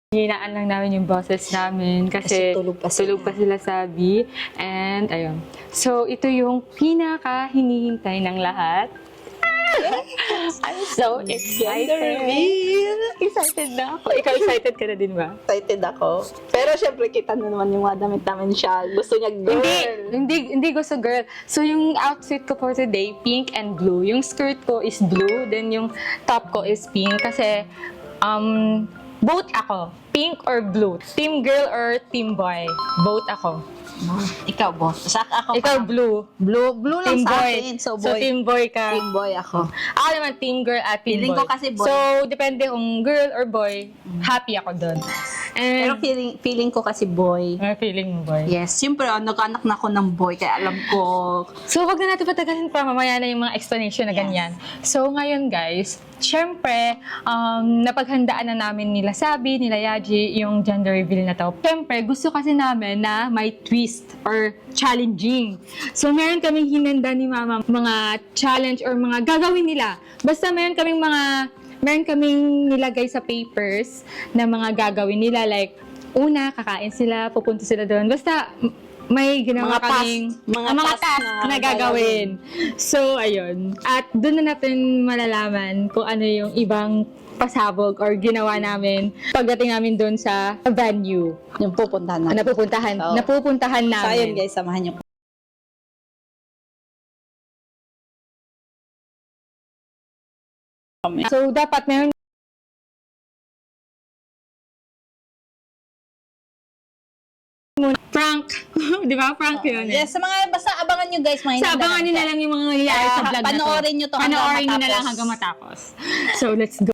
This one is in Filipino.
Hinaan lang namin yung boses namin kasi tulog pa sila sabi. And ayun. So, ito yung pinaka hinihintay ng lahat. I'm so excited. Excited na ako. Ikaw excited ka na din ba? Excited ako. Pero syempre, kita na naman yung mga damit namin siya. Gusto niya girl. Hindi gusto girl. So, yung outfit ko for today, pink and blue. Yung skirt ko is blue, then yung top ko is pink. Kasi, both ako. Pink or blue. Team girl or team boy. Both ako. Ikaw, boss. Ako Ikaw pa. blue. Blue lang Team sa boy. akin. So, So, boy. team boy ka. Team boy ako. Ako naman, team girl at team Feeling boy. ko kasi boy. So, depende kung girl or boy, happy ako doon. Pero And, feeling ko kasi boy. feeling mo boy. Yes. Siyempre, nagkaanak na ako ng boy. Kaya alam ko. So, wag na natin patagalin pa. Mamaya na yung mga explanation na Yes. ganyan. So, ngayon guys, syempre, napaghandaan na namin nila Sabi, nila Yaji, yung gender reveal na to. Syempre, gusto kasi namin na may twist or challenging. So, meron kaming hinanda ni Mama mga challenge or mga gagawin nila. Basta meron kaming nilagay sa papers na mga gagawin nila. Like, una, kakain sila, pupunta sila doon. Basta, may ginawa Mga task- kaming mga task na na gagawin. So, ayun. At doon na natin malalaman kung ano yung ibang pasabog or ginawa namin pagdating namin doon sa venue. Yung pupuntahan na. Napupuntahan So, ayun namin. guys, samahan niyo kami. So, dapat meron prank. Di ba? Prank yun eh. Yes, sa mga, basta abangan nyo guys. Mga Sa abangan nyo na lang yung mga nangyayari sa vlog na to. Panoorin nyo to hanggang Panoorin nyo na lang matapos. hanggang matapos. So, let's go.